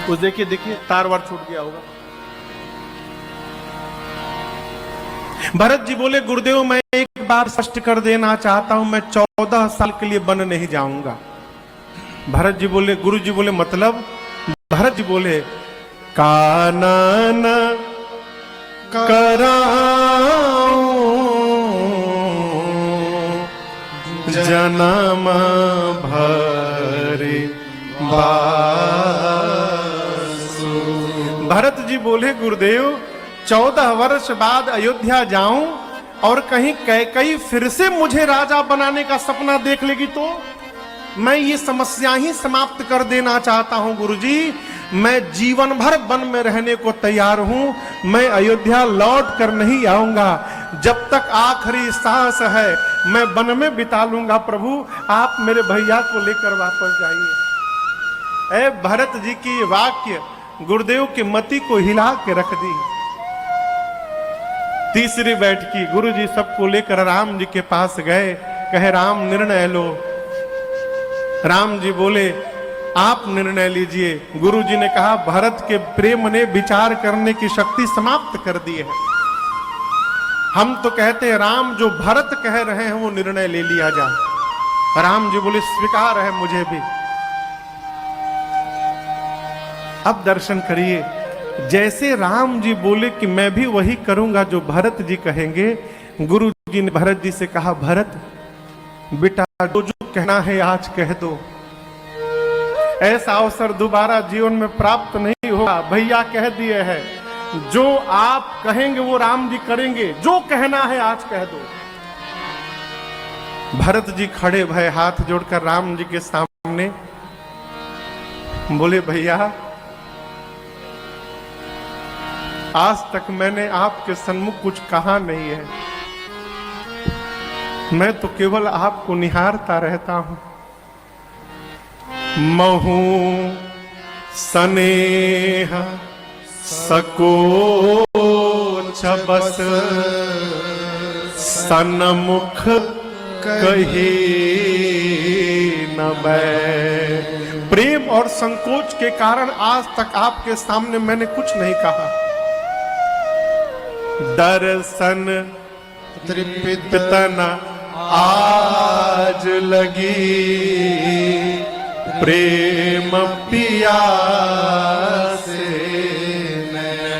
उस देखिए देखिए तार वार छूट गया होगा। भरत जी बोले गुरुदेव मैं एक बार स्पष्ट कर देना चाहता हूं, मैं 14 साल के लिए वन नहीं जाऊंगा। भरत जी बोले, गुरु जी बोले मतलब? भरत जी बोले कानन कराऊं जन्म भरे बासु। भरत जी बोले गुरुदेव 14 वर्ष बाद अयोध्या जाऊं और कहीं कैकई फिर से मुझे राजा बनाने का सपना देख लेगी तो मैं ये समस्या ही समाप्त कर देना चाहता हूं गुरुजी। मैं जीवन भर वन में रहने को तैयार हूं, मैं अयोध्या लौट कर नहीं आऊंगा। जब तक आखिरी सांस है मैं वन में बिता लूंगा। प्रभु आप मेरे भैया को लेकर वापस जाइए। ऐ भरत जी की वाक्य गुरुदेव की मति को हिला के रख दी। तीसरी बैठकी गुरु जी सबको लेकर राम जी के पास गए, कहे राम निर्णय लो। राम जी बोले आप निर्णय लीजिए। गुरु जी ने कहा भरत के प्रेम ने विचार करने की शक्ति समाप्त कर दी है। हम तो कहते हैं राम जो भरत कह रहे हैं वो निर्णय ले लिया जाए। राम जी बोले स्वीकार है मुझे भी। अब दर्शन करिए, जैसे राम जी बोले कि मैं भी वही करूंगा जो भरत जी कहेंगे, गुरु जी ने भरत जी से कहा भरत बेटा जो कहना है आज कह दो। ऐसा अवसर दोबारा जीवन में प्राप्त नहीं होगा। भैया कह दिए हैं जो आप कहेंगे वो राम जी करेंगे, जो कहना है आज कह दो। भरत जी खड़े भय हाथ जोड़कर राम जी के सामने बोले भैया आज तक मैंने आपके सन्मुख कुछ कहा नहीं है, मैं तो केवल आपको निहारता रहता हूं। महू स्नेह सकोच बस सन्मुख कहे न बै। प्रेम और संकोच के कारण आज तक आपके सामने मैंने कुछ नहीं कहा। दर्शन तृप्तन आज लगी प्रेम पियासे।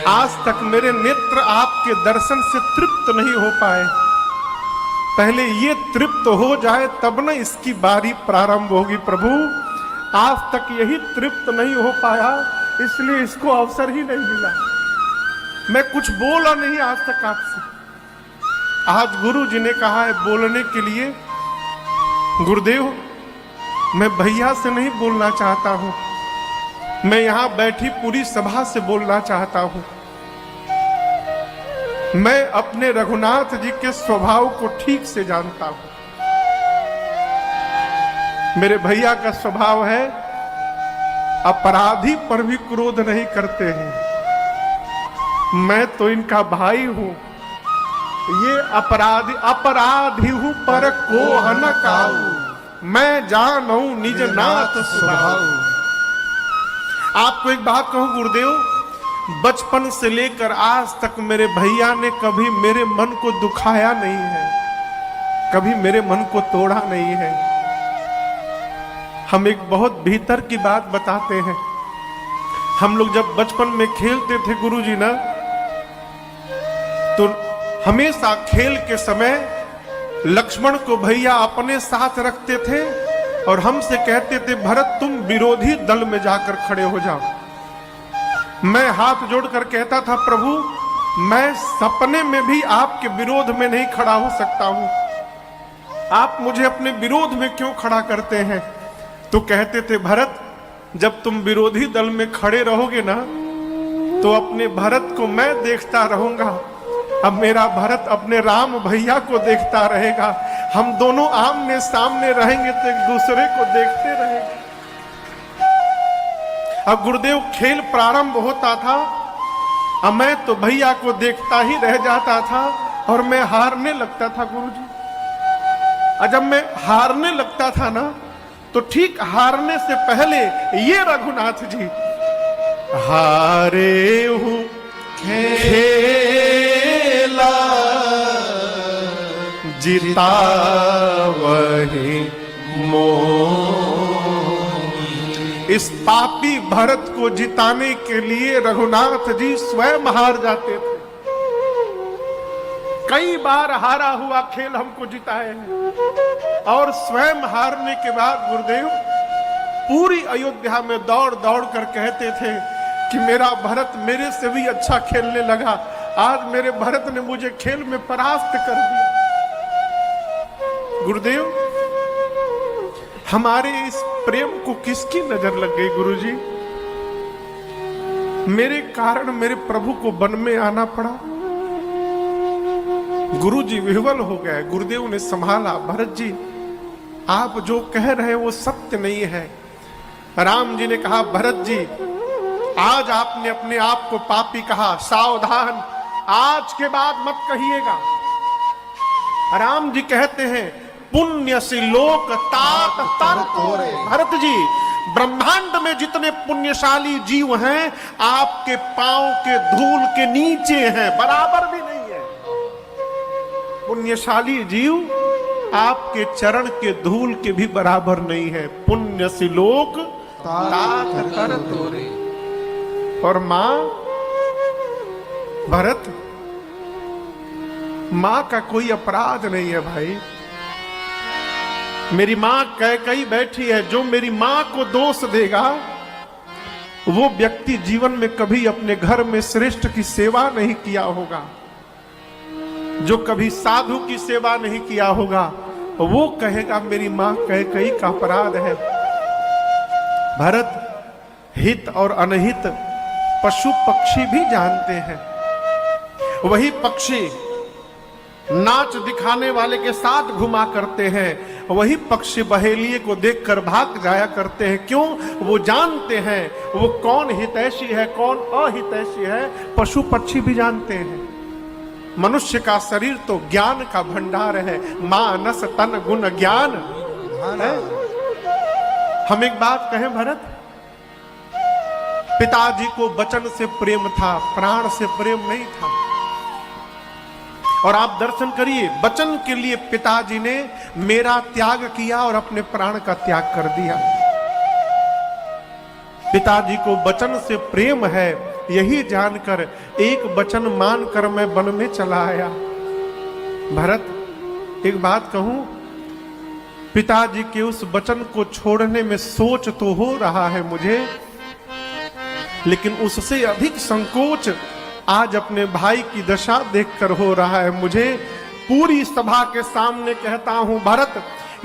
आज तक मेरे नेत्र आपके दर्शन से तृप्त नहीं हो पाए। पहले ये तृप्त हो जाए तब न इसकी बारी प्रारंभ होगी। प्रभु आज तक यही तृप्त नहीं हो पाया, इसलिए इसको अवसर ही नहीं मिला। मैं कुछ बोला नहीं आज तक आपसे। आज गुरु जी ने कहा है बोलने के लिए। गुरुदेव मैं भैया से नहीं बोलना चाहता हूं, मैं यहां बैठी पूरी सभा से बोलना चाहता हूं। मैं अपने रघुनाथ जी के स्वभाव को ठीक से जानता हूं। मेरे भैया का स्वभाव है अपराधी पर भी क्रोध नहीं करते हैं। मैं तो इनका भाई हूं, ये अपराधी हूं पर को न काऊ, मैं जानू निज नाथ स्वभाव। आपको एक बात कहूं गुरुदेव, बचपन से लेकर आज तक मेरे भैया ने कभी मेरे मन को दुखाया नहीं है, कभी मेरे मन को तोड़ा नहीं है। हम एक बहुत भीतर की बात बताते हैं। हम लोग जब बचपन में खेलते थे गुरुजी ना, तो हमेशा खेल के समय लक्ष्मण को भैया अपने साथ रखते थे और हमसे कहते थे भरत तुम विरोधी दल में जाकर खड़े हो जाओ। मैं हाथ जोड़कर कहता था प्रभु मैं सपने में भी आपके विरोध में नहीं खड़ा हो सकता हूं, आप मुझे अपने विरोध में क्यों खड़ा करते हैं? तो कहते थे भरत जब तुम विरोधी दल में खड़े रहोगे ना तो अपने भरत को मैं देखता रहूंगा, अब मेरा भरत अपने राम भैया को देखता रहेगा। हम दोनों आमने सामने रहेंगे तो एक दूसरे को देखते रहेंगे। अब गुरुदेव खेल प्रारंभ होता था, अब मैं तो भैया को देखता ही रह जाता था और मैं हारने लगता था गुरुजी। और जब मैं हारने लगता था ना तो ठीक हारने से पहले ये रघुनाथ जी हारे हूँ खेला जीता वही मोह। इस पापी भरत को जिताने के लिए रघुनाथ जी स्वयं हार जाते थे। कई बार हारा हुआ खेल हमको जिताए हैं और स्वयं हारने के बाद गुरुदेव पूरी अयोध्या में दौड़ दौड़ कर कहते थे कि मेरा भरत मेरे से भी अच्छा खेलने लगा, आज मेरे भरत ने मुझे खेल में परास्त कर दिया। गुरुदेव हमारे इस प्रेम को किसकी नजर लग गई गुरुजी? मेरे कारण मेरे प्रभु को वन में आना पड़ा। गुरुजी विह्वल हो गए। गुरुदेव ने संभाला, भरत जी आप जो कह रहे हैं वो सत्य नहीं है। राम जी ने कहा, भरत जी आज आपने अपने आप को पापी कहा, सावधान आज के बाद मत कहिएगा। राम जी कहते हैं, पुण्य से लोक तात तर तोरे। भरत जी ब्रह्मांड में जितने पुण्यशाली जीव हैं आपके पांव के धूल के नीचे हैं, बराबर भी नहीं है। पुण्यशाली जीव आपके चरण के धूल के भी बराबर नहीं है। पुण्य से लोक तात तर तोरे। और मां भरत, मां का कोई अपराध नहीं है भाई। मेरी मां कैकेयी बैठी है, जो मेरी मां को दोष देगा वो व्यक्ति जीवन में कभी अपने घर में श्रेष्ठ की सेवा नहीं किया होगा, जो कभी साधु की सेवा नहीं किया होगा, वो कहेगा मेरी मां कैकेयी का अपराध है। भरत हित और अनहित पशु पक्षी भी जानते हैं। वही पक्षी नाच दिखाने वाले के साथ घुमा करते हैं, वही पक्षी बहेलिए को देखकर भाग जाया करते हैं। क्यों? वो जानते हैं वो कौन हितैषी है कौन अहितैषी है। पशु पक्षी भी जानते हैं। मनुष्य का शरीर तो ज्ञान का भंडार है, मानस तन गुण ज्ञान है। हम एक बात कहें भरत, पिताजी को वचन से प्रेम था, प्राण से प्रेम नहीं था। और आप दर्शन करिए, वचन के लिए पिताजी ने मेरा त्याग किया और अपने प्राण का त्याग कर दिया। पिताजी को वचन से प्रेम है, यही जानकर एक वचन मानकर मैं वन में चला आया। भरत एक बात कहूं, पिताजी के उस वचन को छोड़ने में सोच तो हो रहा है मुझे, लेकिन उससे अधिक संकोच आज अपने भाई की दशा देखकर हो रहा है मुझे। पूरी सभा के सामने कहता हूं, भरत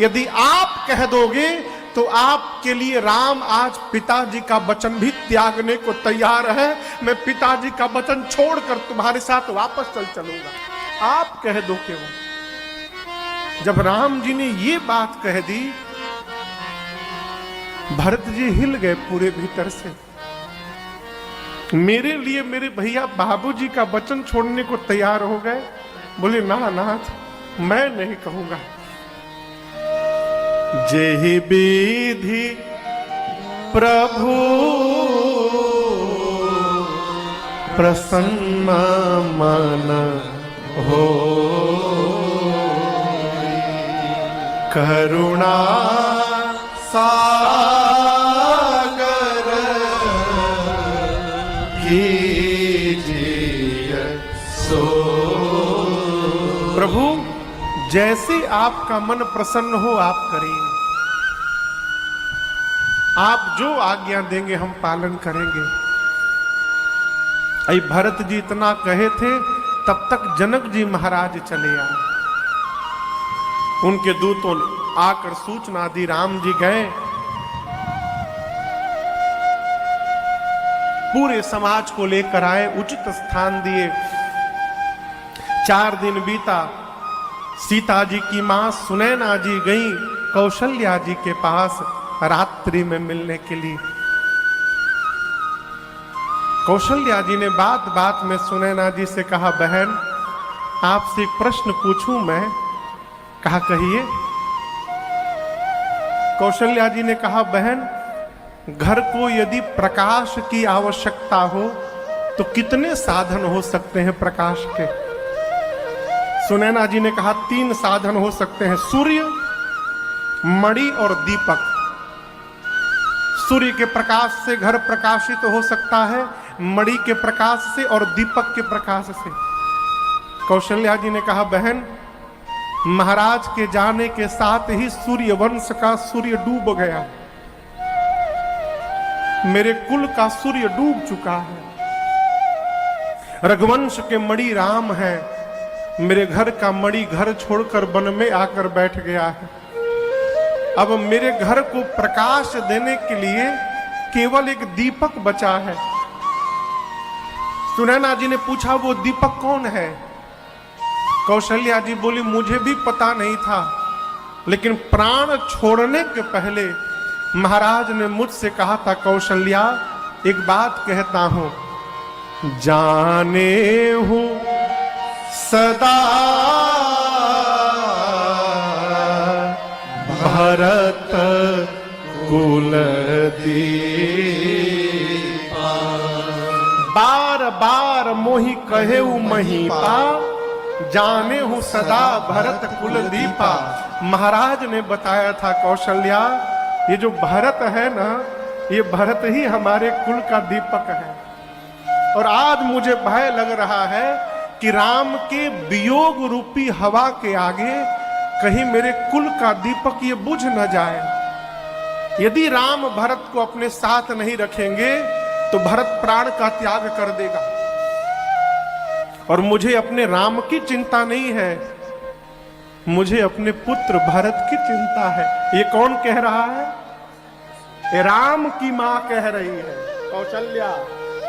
यदि आप कह दोगे तो आपके लिए राम आज पिताजी का वचन भी त्यागने को तैयार है। मैं पिताजी का वचन छोड़कर तुम्हारे साथ वापस चलूंगा, आप कह दो क्यों। जब राम जी ने ये बात कह दी, भरत जी हिल गए पूरे भीतर से। मेरे लिए मेरे भैया बाबूजी का वचन छोड़ने को तैयार हो गए। बोले ना नाथ, मैं नहीं कहूंगा। जेहि विधि प्रभु प्रसन्न मन हो, करुणा सागर कीजिए सो। प्रभु जैसे आपका मन प्रसन्न हो आप करिए, आप जो आज्ञा देंगे हम पालन करेंगे। अई भरत जी इतना कहे थे, तब तक जनक जी महाराज चले आए। उनके दूतों ने आकर सूचना दी, राम जी गए। पूरे समाज को लेकर आए, उचित स्थान दिए। 4 दिन बीता। सीता जी की मां सुनैना जी गई कौशल्या जी के पास रात्रि में मिलने के लिए। कौशल्या जी ने बात बात में सुनैना जी से कहा, बहन आपसे एक प्रश्न पूछूं मैं? कहा कहिए। कौशल्या जी ने कहा, बहन घर को यदि प्रकाश की आवश्यकता हो तो कितने साधन हो सकते हैं प्रकाश के? सुनैना जी ने कहा 3 साधन हो सकते हैं, सूर्य, मणि और दीपक। सूर्य के प्रकाश से घर प्रकाशित हो सकता है, मणि के प्रकाश से और दीपक के प्रकाश से। कौशल्या जी ने कहा बहन, महाराज के जाने के साथ ही सूर्य वंश का सूर्य डूब गया, मेरे कुल का सूर्य डूब चुका है। रघुवंश के मणि राम है, मेरे घर का मणि घर छोड़कर वन में आकर बैठ गया है। अब मेरे घर को प्रकाश देने के लिए केवल एक दीपक बचा है। सुनैना जी ने पूछा वो दीपक कौन है? कौशल्या जी बोली मुझे भी पता नहीं था, लेकिन प्राण छोड़ने के पहले महाराज ने मुझसे कहा था, कौशल्या एक बात कहता हूं, जाने हूं सदा भरत कुल दीपा, बार बार मोहि कहे महीपा, जाने हूं सदा भरत कुल दीपा। महाराज ने बताया था कौशल्या, ये जो भरत है ना, ये भरत ही हमारे कुल का दीपक है। और आज मुझे भय लग रहा है कि राम के वियोग रूपी हवा के आगे कहीं मेरे कुल का दीपक ये बुझ न जाए। यदि राम भरत को अपने साथ नहीं रखेंगे तो भरत प्राण का त्याग कर देगा। और मुझे अपने राम की चिंता नहीं है, मुझे अपने पुत्र भरत की चिंता है। ये कौन कह रहा है? ये राम की मां कह रही है, कौशल्या,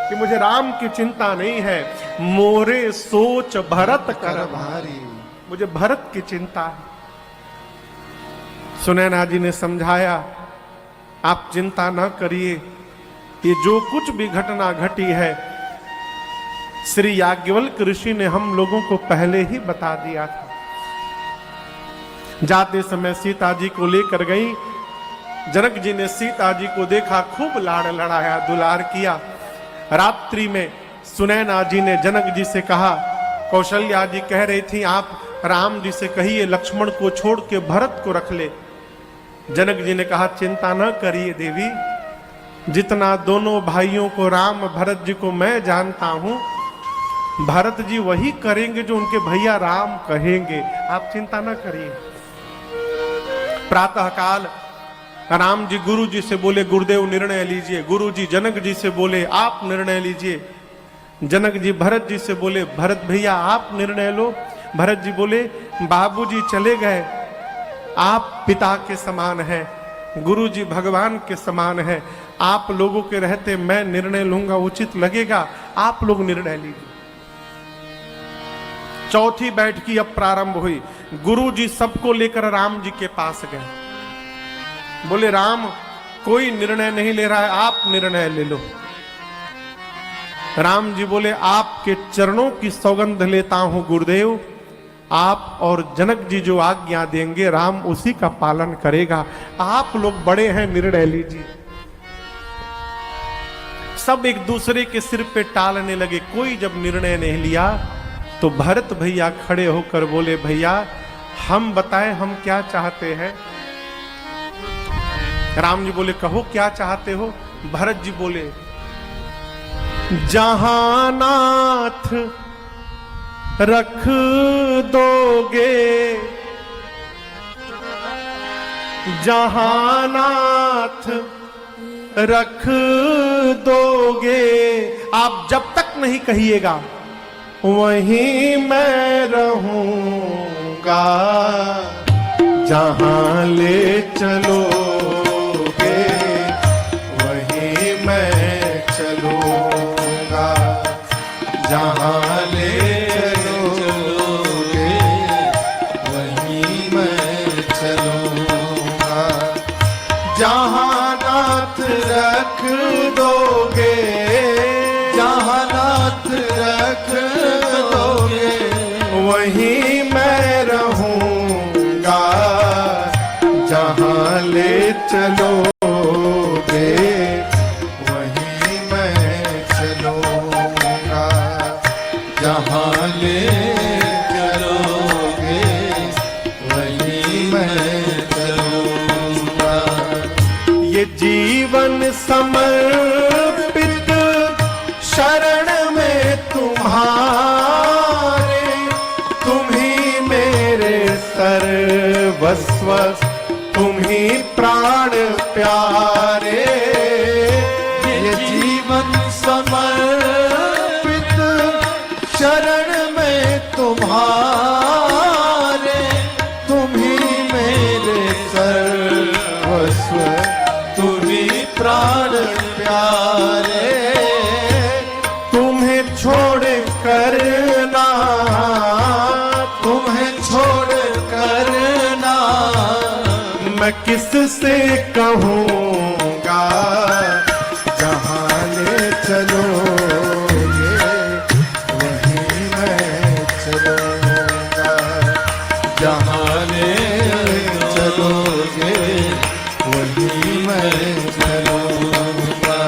कि मुझे राम की चिंता नहीं है, मोरे सोच भरत कर भारी, मुझे भरत की चिंता है। सुनैना जी ने समझाया, आप चिंता न करिए, ये जो कुछ भी घटना घटी है श्री याज्ञवल्क्य ऋषि ने हम लोगों को पहले ही बता दिया था। जाते समय सीता जी को लेकर गई, जनक जी ने सीता जी को देखा, खूब लाड़ लड़ाया, दुलार किया। रात्रि में सुनैना जी ने जनक जी से कहा, कौशल्या जी कह रही थी आप राम जी से कहिए लक्ष्मण को छोड़ के भरत को रख ले। जनक जी ने कहा चिंता न करिए देवी, जितना दोनों भाइयों को राम भरत जी को मैं जानता हूं, भरत जी वही करेंगे जो उनके भैया राम कहेंगे, आप चिंता न करिए। प्रातः काल राम जी गुरु जी से बोले गुरुदेव निर्णय लीजिए, गुरु जी जनक जी से बोले आप निर्णय लीजिए, जनक जी भरत जी से बोले भरत भैया आप निर्णय लो। भरत जी बोले बाबूजी चले गए, आप पिता के समान हैं, गुरु जी भगवान के समान हैं, आप लोगों के रहते मैं निर्णय लूंगा उचित लगेगा, आप लोग निर्णय लीजिए। चौथी बैठकी अब प्रारंभ हुई। गुरु जी सबको लेकर राम जी के पास गए, बोले राम कोई निर्णय नहीं ले रहा है, आप निर्णय ले लो। राम जी बोले आपके चरणों की सौगंध लेता हूं गुरुदेव, आप और जनक जी जो आज्ञा देंगे राम उसी का पालन करेगा, आप लोग बड़े हैं निर्णय लीजिए। सब एक दूसरे के सिर पे टालने लगे, कोई जब निर्णय नहीं लिया तो भरत भैया खड़े होकर बोले भैया हम बताएं हम क्या चाहते हैं। राम जी बोले कहो क्या चाहते हो। भरत जी बोले जहां नाथ रख दोगे, जहां नाथ रख दोगे, आप जब तक नहीं कहिएगा वहीं मैं रहूंगा, जहां ले चलोगे वहीं मैं चलूंगा, जहां ले चलोगे वहीं मैं चलूंगा, जहां नाथ रख दोगे, जहां नाथ रख दोगे वहीं मैं रहूंगा, जहां ले चलोगे जीवन समर्पित शरण में तुम्हारे, तुम ही मेरे सर्वस्व, तुम ही प्राण प्यारे। तुम्हें छोड़ कर ना, तुम्हें छोड़ कर ना मैं किससे कहूँगा, जहाँ ले चलोगे वहीं मैं चलूँगा, जहाँ ले चलोगे वहीं मैं चलूँगा।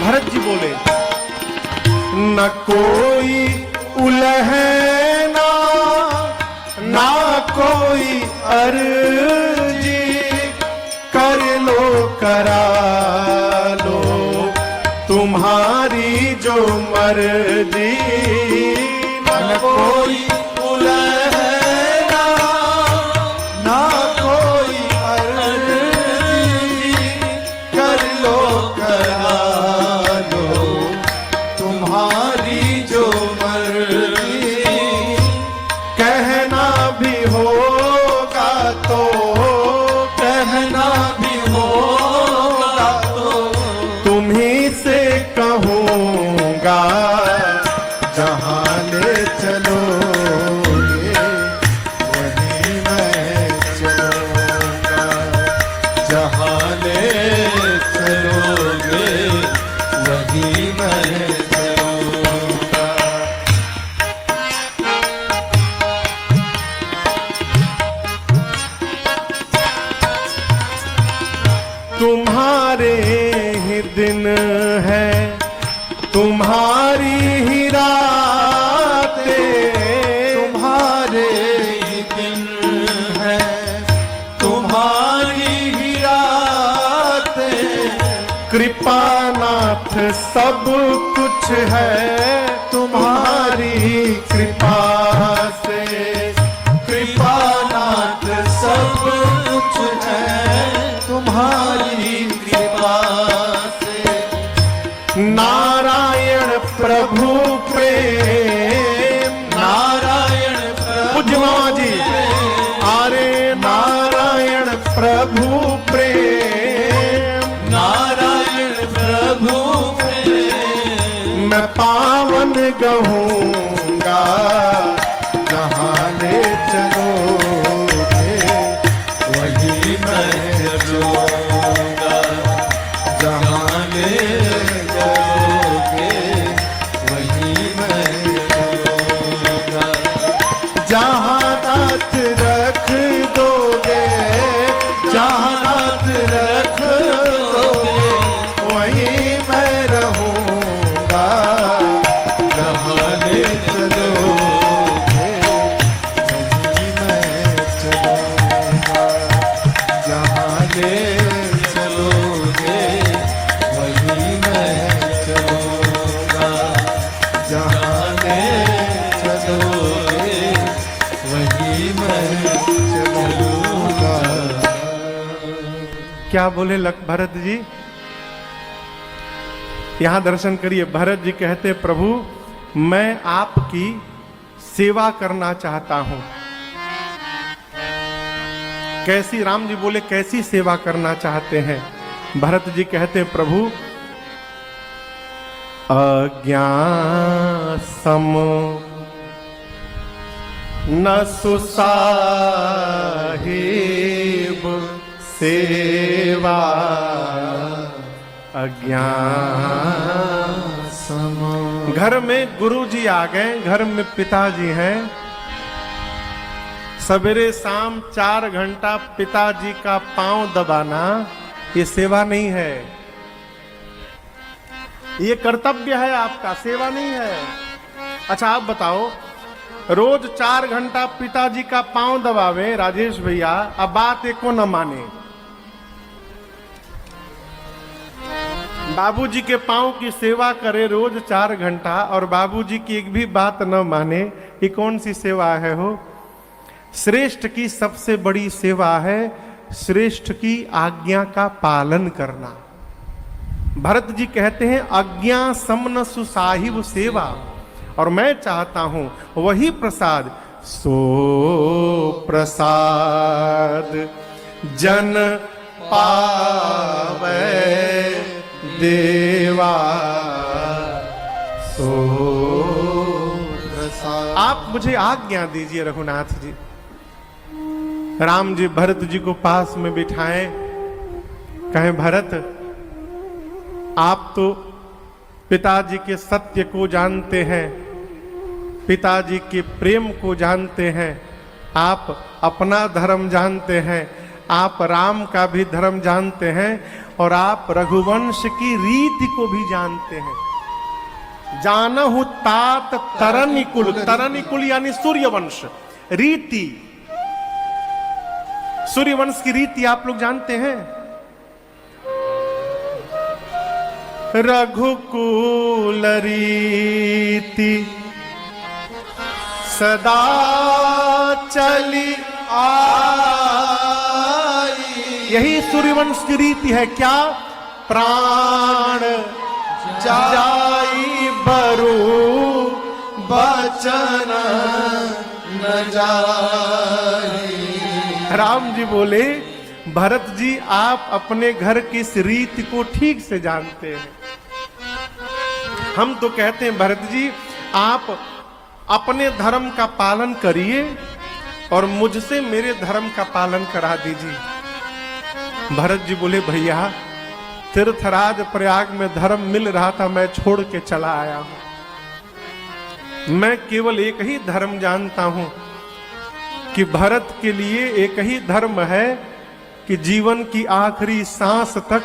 भरत जी बोले, न कोई उलहना ना कोई अर्जी, कर लो करा लो तुम्हारी जो मर्जी। न कोई उलहना ना कोई अर्जी, कर लो करा लो तुम्हारी जो मर्जी। कहना भी होगा तो, कहना भी होगा तो तुम्ही से कहूँगा, जहाँ ले चलोगे वहीं मैं चलूँगा, जहाँ ले चलोगे वहीं मैं चलूँगा। तुम्हारे ही दिन है, तुम्हारी ही रातें, तुम्हारे ही दिन है, तुम्हारी ही रातें, कृपानाथ सब कुछ है तुम्हारी कृपा से। कृपानाथ सब कुछ है तुम्हारी कृपा से। नारायण प्रभु प्रेम, नारायण प्रभु पूज्यमा जी, अरे नारायण प्रभु प्रेम, नारायण प्रभु प्रेम, मैं पावन कहूँगा, जहाँ ले चलोगे वहीं मैं चलूँगा, जहाँ ले चलोगे वहीं मैं चलूँगा। जहाँ हाथ रख दोगे, जहाँ हाथ रख दोगे वहीं मैं रहूँगा, जहाँ ले चलोगे वहीं मैं चलूँगा, जहाँ ले चलोगे वहीं मैं चलूँगा, जहाँ ले चलोगे वहीं मैं चलूँगा। क्या बोले भरत जी? यहां दर्शन करिए। भरत जी कहते, प्रभु मैं आपकी सेवा करना चाहता हूं। कैसी? राम जी बोले, कैसी सेवा करना चाहते हैं? भरत जी कहते, प्रभु अज्ञान सम न सुसाहिब सेवा, अज्ञान सम। घर में गुरु जी आ गए, घर में पिताजी हैं। सवेरे शाम 4 घंटा पिताजी का पांव दबाना ये सेवा नहीं है, ये कर्तव्य है आपका, सेवा नहीं है। अच्छा आप बताओ, रोज 4 घंटा पिताजी का पांव दबावे राजेश भैया, अब बात एको न माने, बाबूजी के पांव की सेवा करे रोज 4 घंटा और बाबूजी की एक भी बात न माने, ये कौन सी सेवा है हो? श्रेष्ठ की सबसे बड़ी सेवा है श्रेष्ठ की आज्ञा का पालन करना। भरत जी कहते हैं आज्ञा समन सुसाहिब सेवा, और मैं चाहता हूं वही प्रसाद, सो प्रसाद जन पावे देवा, सो प्रसाद। आप मुझे आज्ञा दीजिए रघुनाथ जी। राम जी भरत जी को पास में बिठाएं, कहें भरत आप तो पिताजी के सत्य को जानते हैं, पिताजी के प्रेम को जानते हैं, आप अपना धर्म जानते हैं, आप राम का भी धर्म जानते हैं और आप रघुवंश की रीति को भी जानते हैं। जानहु तात तरनिकुल, तरनिकुल यानी सूर्यवंश रीति, सूर्यवंश की रीति आप लोग जानते हैं। रघुकुल रीति सदा चली आई, यही सूर्यवंश की रीति है। क्या? प्राण जाई बरु बचन न जाई। राम जी बोले भरत जी आप अपने घर की इस रीति को ठीक से जानते हैं। हम तो कहते हैं भरत जी आप अपने धर्म का पालन करिए और मुझसे मेरे धर्म का पालन करा दीजिए। भरत जी बोले भैया तीर्थराज प्रयाग में धर्म मिल रहा था, मैं छोड़ के चला आया हूं। मैं केवल एक ही धर्म जानता हूं कि भरत के लिए एक ही धर्म है कि जीवन की आखिरी सांस तक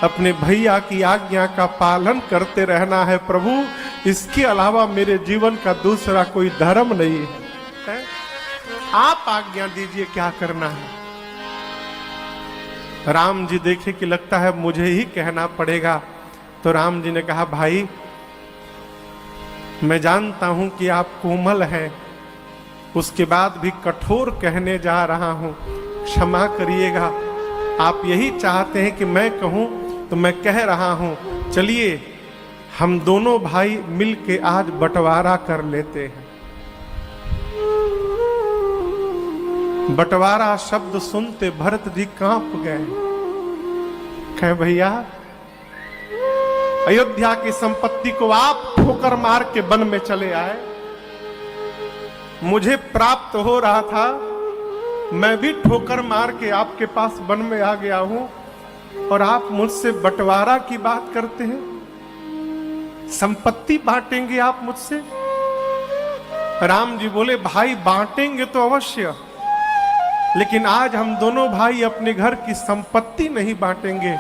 अपने भैया की आज्ञा का पालन करते रहना है प्रभु, इसके अलावा मेरे जीवन का दूसरा कोई धर्म नहीं है। आप आज्ञा दीजिए क्या करना है। राम जी देखे कि लगता है मुझे ही कहना पड़ेगा, तो राम जी ने कहा भाई मैं जानता हूं कि आप कोमल हैं, उसके बाद भी कठोर कहने जा रहा हूं, क्षमा करिएगा। आप यही चाहते हैं कि मैं कहूं तो मैं कह रहा हूं, चलिए हम दोनों भाई मिलके आज बंटवारा कर लेते हैं। बंटवारा शब्द सुनते भरत जी कांप गए। कहे भैया अयोध्या की संपत्ति को आप ठोकर मार के वन में चले आए, मुझे प्राप्त हो रहा था, मैं भी ठोकर मार के आपके पास वन में आ गया हूं और आप मुझसे बंटवारा की बात करते हैं, संपत्ति बांटेंगे आप मुझसे? राम जी बोले भाई बांटेंगे तो अवश्य, लेकिन आज हम दोनों भाई अपने घर की संपत्ति नहीं बांटेंगे,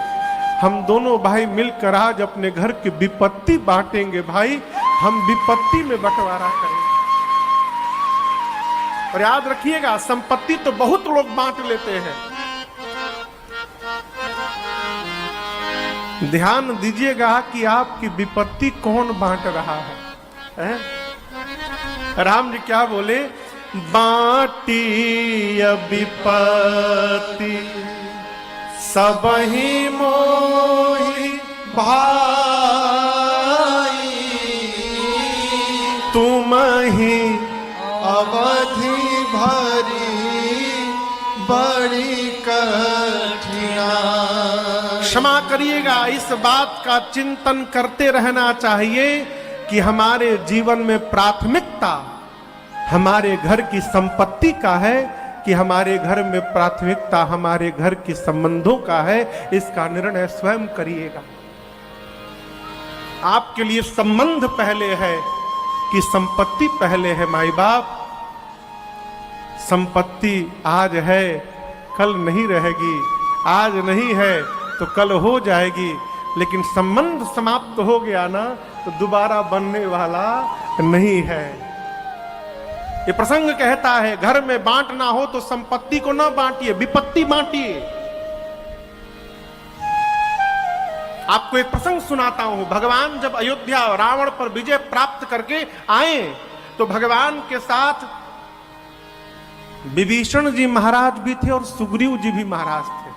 हम दोनों भाई मिलकर आज अपने घर की विपत्ति बांटेंगे। भाई हम विपत्ति में बंटवारा करेंगे। और याद रखिएगा संपत्ति तो बहुत लोग बांट लेते हैं, ध्यान दीजिएगा कि आपकी विपत्ति कौन बांट रहा है? राम जी क्या बोले? बांटी विपत्ति सबहि मोहि भाई, तुम ही अवधि भरी बड़ी कठिना। क्षमा करिएगा, इस बात का चिंतन करते रहना चाहिए कि हमारे जीवन में प्राथमिकता हमारे घर की संपत्ति का है कि हमारे घर में प्राथमिकता हमारे घर के संबंधों का है। इसका निर्णय स्वयं करिएगा। आपके लिए संबंध पहले है कि संपत्ति पहले है? माई बाप, संपत्ति आज है कल नहीं रहेगी, आज नहीं है तो कल हो जाएगी, लेकिन संबंध समाप्त हो गया ना तो दोबारा बनने वाला नहीं है। ये प्रसंग कहता है घर में बांटना हो तो संपत्ति को ना बांटिए, विपत्ति बांटिए। आपको एक प्रसंग सुनाता हूं। भगवान जब अयोध्या रावण पर विजय प्राप्त करके आए तो भगवान के साथ विभीषण जी महाराज भी थे और सुग्रीव जी भी महाराज थे।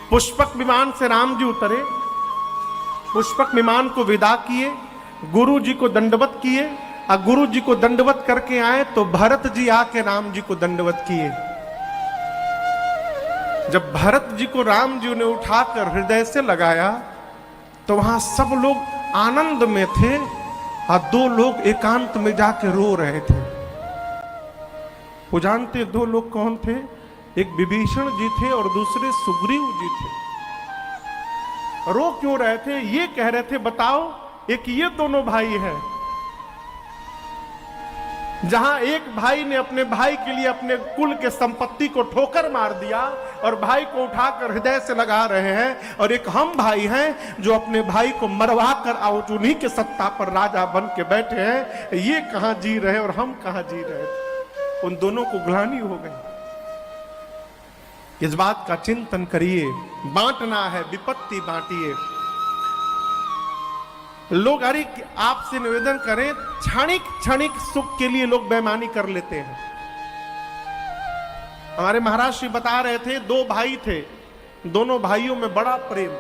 पुष्पक विमान से राम जी उतरे, पुष्पक विमान को विदा किए, गुरु जी को दंडवत किए, और गुरु जी को दंडवत करके आए तो भरत जी आके राम जी को दंडवत किए। जब भरत जी को राम जी ने उठाकर हृदय से लगाया तो वहां सब लोग आनंद में थे और दो लोग एकांत में जाके रो रहे थे। वो जानते दो लोग कौन थे? एक विभीषण जी थे और दूसरे सुग्रीव जी थे। रो क्यों रहे थे? ये कह रहे थे बताओ, एक ये दोनों भाई हैं, जहां एक भाई ने अपने भाई के लिए अपने कुल के संपत्ति को ठोकर मार दिया और भाई को उठाकर हृदय से लगा रहे हैं, और एक हम भाई हैं जो अपने भाई को मरवा कर आउट उन्हीं के सत्ता पर राजा बन के बैठे हैं। ये कहां जी रहे और हम कहां जी रहे थे? उन दोनों को ग्लानि हो गई। इस बात का चिंतन करिए। बांटना है, विपत्ति बांटिए। लोग अरे आपसे निवेदन करें, क्षणिक क्षणिक सुख के लिए लोग बेईमानी कर लेते हैं। हमारे महाराज श्री बता रहे थे, दो भाई थे, दोनों भाइयों में बड़ा प्रेम,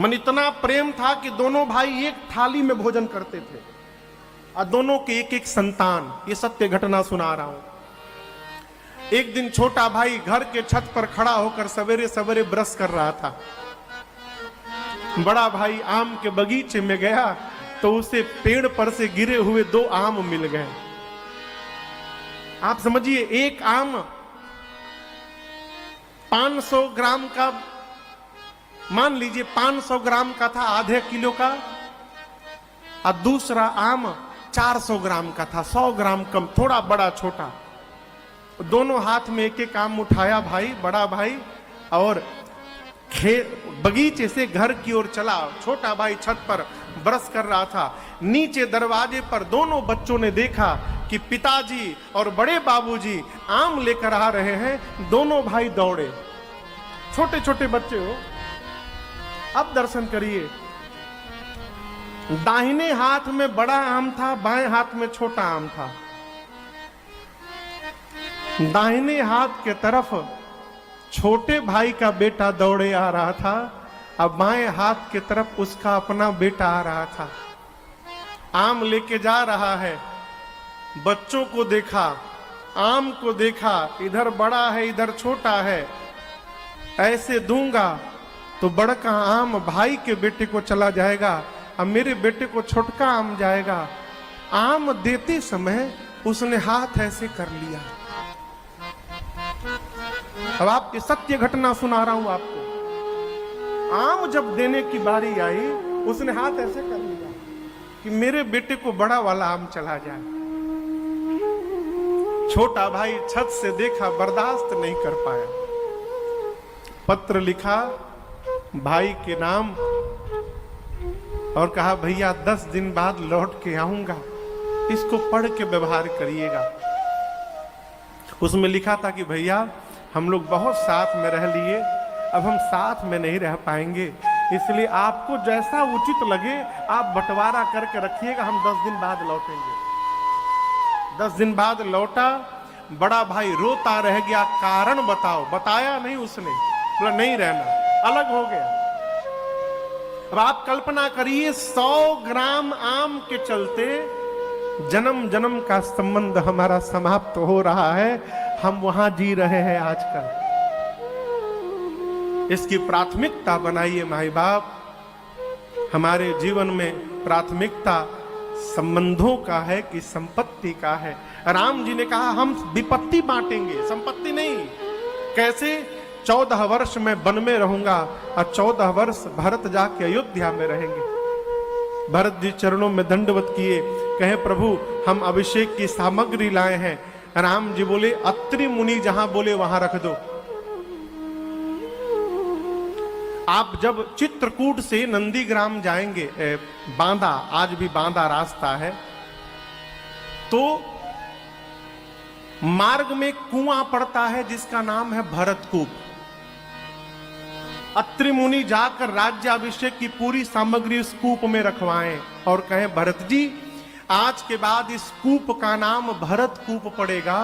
मन इतना प्रेम था कि दोनों भाई एक थाली में भोजन करते थे और दोनों के एक एक संतान। ये सत्य घटना सुना रहा हूं। एक दिन छोटा भाई घर के छत पर खड़ा होकर सवेरे सवेरे ब्रश कर रहा था। बड़ा भाई आम के बगीचे में गया तो उसे पेड़ पर से गिरे हुए दो आम मिल गए। आप समझिए, एक आम 500 ग्राम का, मान लीजिए 500 ग्राम का था, आधे किलो का, और दूसरा आम 400 ग्राम का था, 100 ग्राम कम, थोड़ा बड़ा छोटा। दोनों हाथ में एक एक आम उठाया भाई, बड़ा भाई, और बगीचे से घर की ओर चला। छोटा भाई छत पर ब्रश कर रहा था। नीचे दरवाजे पर दोनों बच्चों ने देखा कि पिताजी और बड़े बाबूजी आम लेकर आ रहे हैं। दोनों भाई दौड़े, छोटे छोटे बच्चे हो। अब दर्शन करिए, दाहिने हाथ में बड़ा आम था, बाएं हाथ में छोटा आम था। दाहिने हाथ के तरफ छोटे भाई का बेटा दौड़े आ रहा था, अब बाएं हाथ की तरफ उसका अपना बेटा आ रहा था। आम लेके जा रहा है, बच्चों को देखा, आम को देखा, इधर बड़ा है इधर छोटा है, ऐसे दूंगा तो बड़का आम भाई के बेटे को चला जाएगा, अब मेरे बेटे को छोटका आम जाएगा। आम देते समय उसने हाथ ऐसे कर लिया। अब आपकी सत्य घटना सुना रहा हूं आपको। आम जब देने की बारी आई, उसने हाथ ऐसे कर लिया कि मेरे बेटे को बड़ा वाला आम चला जाए। छोटा भाई छत से देखा, बर्दाश्त नहीं कर पाया, पत्र लिखा भाई के नाम और कहा भैया 10 दिन बाद लौट के आऊंगा, इसको पढ़ के व्यवहार करिएगा। उसमें लिखा था कि भैया हम लोग बहुत साथ में रह लिए, अब हम साथ में नहीं रह पाएंगे, इसलिए आपको जैसा उचित लगे आप बंटवारा करके रखिएगा, हम 10 दिन बाद लौटेंगे। 10 दिन बाद लौटा, बड़ा भाई रोता रह गया, कारण बताओ। बताया नहीं उसने, बोला नहीं रहना, अलग हो गया। अब आप कल्पना करिए, 100 ग्राम आम के चलते जन्म जन्म का संबंध हमारा समाप्त हो रहा है, हम वहां जी रहे हैं आजकल। इसकी प्राथमिकता बनाइए माई बाप। हमारे जीवन में प्राथमिकता संबंधों का है कि संपत्ति का है। राम जी ने कहा हम विपत्ति बांटेंगे, संपत्ति नहीं। कैसे? 14 वर्ष मैं वन में रहूंगा और 14 वर्ष भरत जाके अयोध्या में रहेंगे। भरत जी चरणों में दंडवत किए, कहे प्रभु हम अभिषेक की सामग्री लाए हैं। राम जी बोले अत्रि मुनि जहां बोले वहां रख दो। आप जब चित्रकूट से नंदीग्राम जाएंगे, बांदा, आज भी बांदा रास्ता है, तो मार्ग में कुआं पड़ता है जिसका नाम है भरतकूप। अत्रि मुनि जाकर राज्याभिषेक की पूरी सामग्री इस कूप में रखवाएं और कहें भरत जी आज के बाद इस कूप का नाम भरत कूप पड़ेगा।